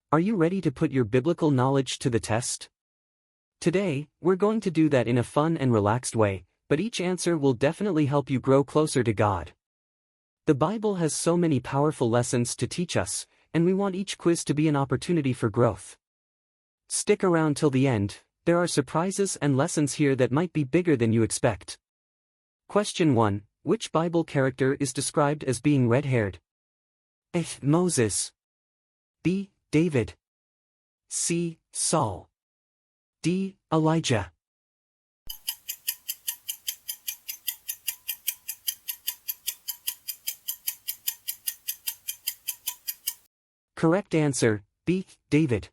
Are you ready to put your biblical knowledge to the test? Today, we're going to do that in a fun and relaxed way, but each answer will definitely help you grow closer to God. The Bible has so many powerful lessons to teach us, and we want each quiz to be an opportunity for growth. Stick around till the end, there are surprises and lessons here that might be bigger than you expect. Question 1. Which Bible character is described as being red-haired? A. Moses. B. David. C. Saul. D. Elijah. Correct answer, B. David.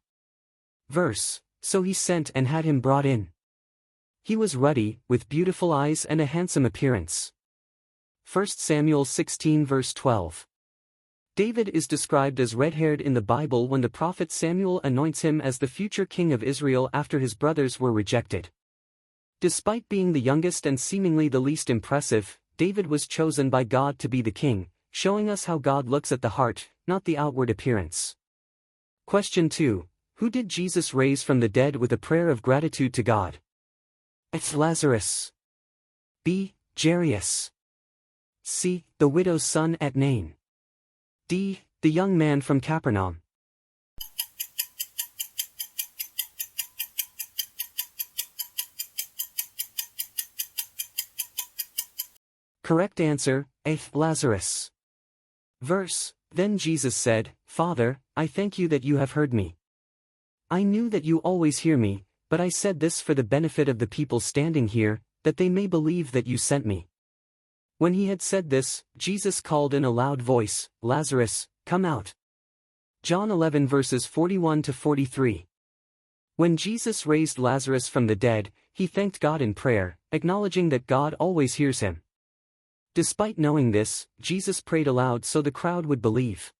Verse, so he sent and had him brought in. He was ruddy, with beautiful eyes and a handsome appearance. 1 Samuel 16 verse 12. David is described as red-haired in the Bible when the prophet Samuel anoints him as the future king of Israel after his brothers were rejected. Despite being the youngest and seemingly the least impressive, David was chosen by God to be the king, showing us how God looks at the heart, not the outward appearance. Question 2. Who did Jesus raise from the dead with a prayer of gratitude to God? A. Lazarus. B. Jairus. C. The widow's son at Nain. D. The young man from Capernaum. Correct answer, A. Lazarus. Verse, then Jesus said, Father, I thank you that you have heard me. I knew that you always hear me, but I said this for the benefit of the people standing here, that they may believe that you sent me. When he had said this, Jesus called in a loud voice, Lazarus, come out. John 11 verses 41 to 43. When Jesus raised Lazarus from the dead, he thanked God in prayer, acknowledging that God always hears him. Despite knowing this, Jesus prayed aloud so the crowd would believe.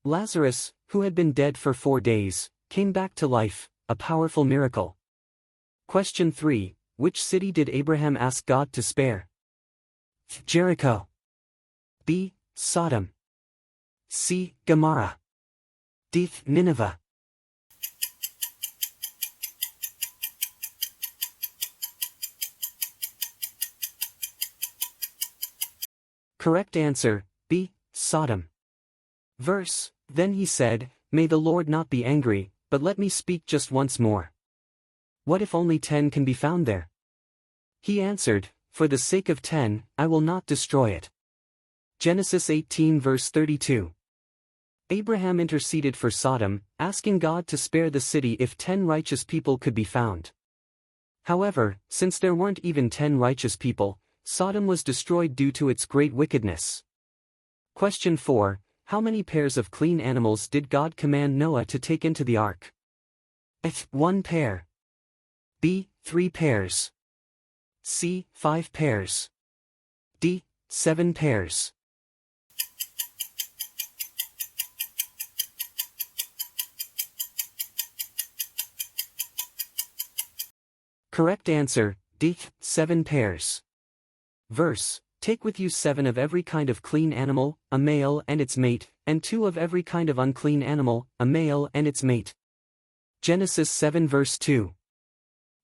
Lazarus, who had been dead for 4 days, came back to life, a powerful miracle. Question 3. Which city did Abraham ask God to spare? Jericho. B. Sodom. C. Gomorrah. D. Nineveh. Correct answer, B. Sodom. Verse, then he said, May the Lord not be angry, but let me speak just once more. What if only 10 can be found there? He answered, For the sake of 10, I will not destroy it. Genesis 18 verse 32. Abraham interceded for Sodom, asking God to spare the city if 10 righteous people could be found. However, since there weren't even 10 righteous people, Sodom was destroyed due to its great wickedness. Question 4. How many pairs of clean animals did God command Noah to take into the ark? A. 1 pair. B. 3 pairs. C. 5 pairs. D. 7 pairs. Correct answer, D. 7 pairs. Verse, take with you 7 of every kind of clean animal, a male and its mate, and 2 of every kind of unclean animal, a male and its mate. Genesis 7 verse 2.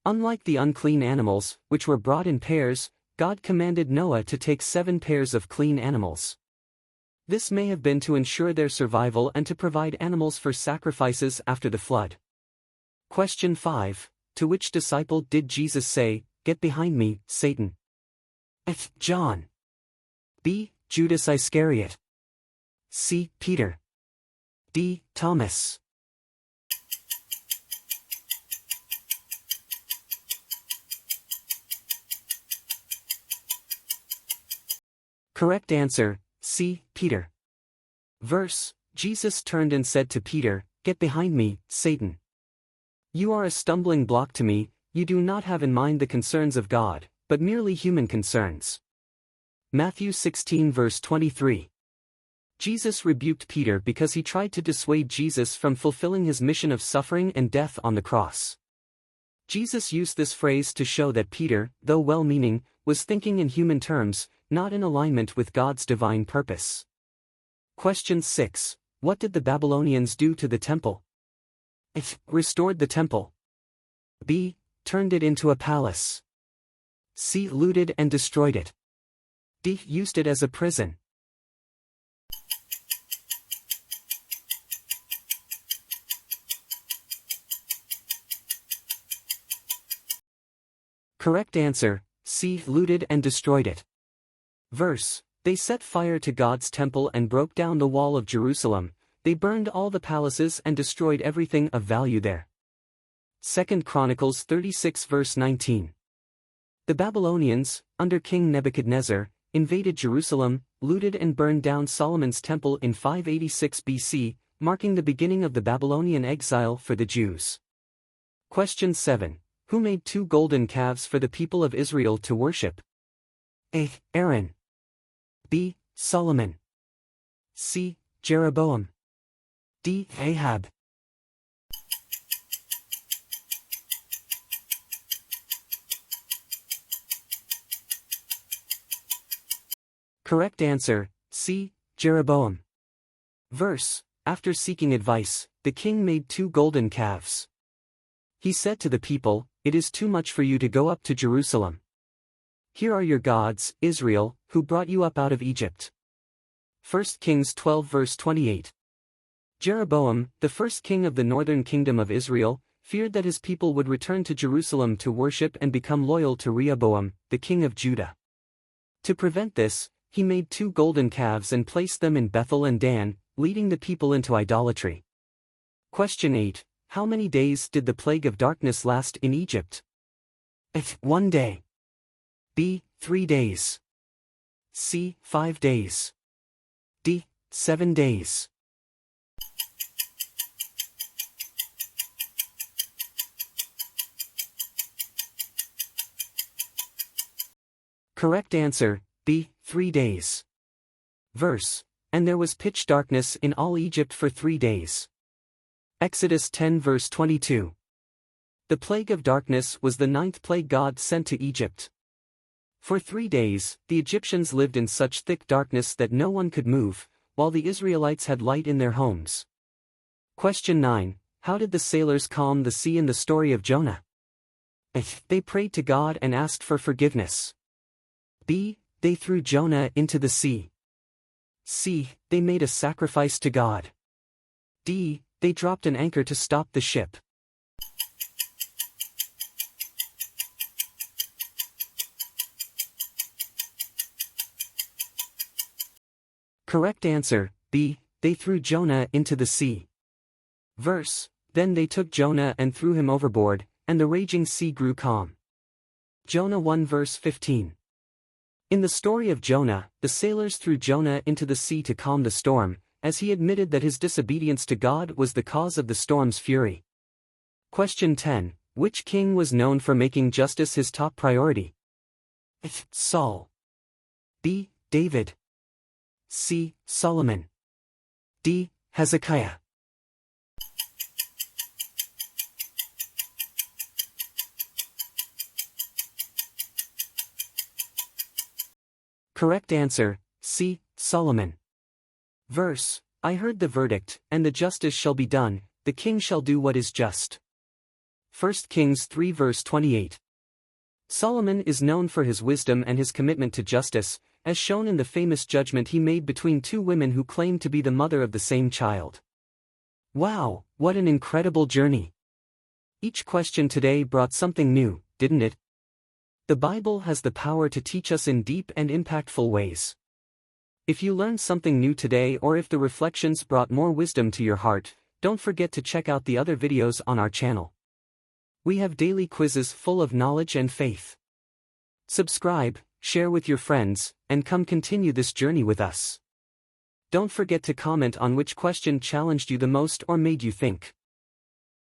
Unlike the unclean animals, which were brought in pairs, God commanded Noah to take 7 pairs of clean animals. This may have been to ensure their survival and to provide animals for sacrifices after the flood. Question 5. To which disciple did Jesus say, Get behind me, Satan? A. John. B. Judas Iscariot. C. Peter. D. Thomas. Correct answer, C. Peter. Verse, Jesus turned and said to Peter, Get behind me, Satan. You are a stumbling block to me, you do not have in mind the concerns of God, but merely human concerns. Matthew 16 verse 23. Jesus rebuked Peter because he tried to dissuade Jesus from fulfilling his mission of suffering and death on the cross. Jesus used this phrase to show that Peter, though well-meaning, was thinking in human terms, not in alignment with God's divine purpose. Question 6. What did the Babylonians do to the temple? A. Restored the temple. B. Turned it into a palace. C. Looted and destroyed it. D. Used it as a prison. Correct answer, C. Looted and destroyed it. Verse: They set fire to God's temple and broke down the wall of Jerusalem. They burned all the palaces and destroyed everything of value there. 2 Chronicles 36 verse 19. The Babylonians, under King Nebuchadnezzar, invaded Jerusalem, looted and burned down Solomon's temple in 586 BC, marking the beginning of the Babylonian exile for the Jews. Question 7. Who made 2 golden calves for the people of Israel to worship? A. Aaron. B. Solomon. C. Jeroboam. D. Ahab. Correct answer, C. Jeroboam. Verse: After seeking advice, the king made 2 golden calves. He said to the people, "It is too much for you to go up to Jerusalem. Here are your gods, Israel, who brought you up out of Egypt." 1 Kings 12 verse 28. Jeroboam, the first king of the northern kingdom of Israel, feared that his people would return to Jerusalem to worship and become loyal to Rehoboam, the king of Judah. To prevent this, he made 2 golden calves and placed them in Bethel and Dan, leading the people into idolatry. Question 8. How many days did the plague of darkness last in Egypt? A. 1 day. B. 3 days. C. 5 days. D. 7 days. Correct answer, B. 3 days. Verse: And there was pitch darkness in all Egypt for 3 days. Exodus 10 verse 22. The plague of darkness was the 9th plague God sent to Egypt. For 3 days, the Egyptians lived in such thick darkness that no one could move, while the Israelites had light in their homes. Question 9. How did the sailors calm the sea in the story of Jonah? A. They prayed to God and asked for forgiveness. B. They threw Jonah into the sea. C. They made a sacrifice to God. D. They dropped an anchor to stop the ship. Correct answer, B. They threw Jonah into the sea. Verse: Then they took Jonah and threw him overboard, and the raging sea grew calm. Jonah 1 verse 15. In the story of Jonah, the sailors threw Jonah into the sea to calm the storm, as he admitted that his disobedience to God was the cause of the storm's fury. Question 10. Which king was known for making justice his top priority? A. Saul. B. David. C. Solomon. D. Hezekiah. Correct answer, C. Solomon. Verse: I heard the verdict, and the justice shall be done, the king shall do what is just. 1 Kings 3 verse 28. Solomon is known for his wisdom and his commitment to justice, as shown in the famous judgment he made between 2 women who claimed to be the mother of the same child. Wow, what an incredible journey! Each question today brought something new, didn't it? The Bible has the power to teach us in deep and impactful ways. If you learned something new today, or if the reflections brought more wisdom to your heart, don't forget to check out the other videos on our channel. We have daily quizzes full of knowledge and faith. Subscribe, share with your friends, and come continue this journey with us. Don't forget to comment on which question challenged you the most or made you think.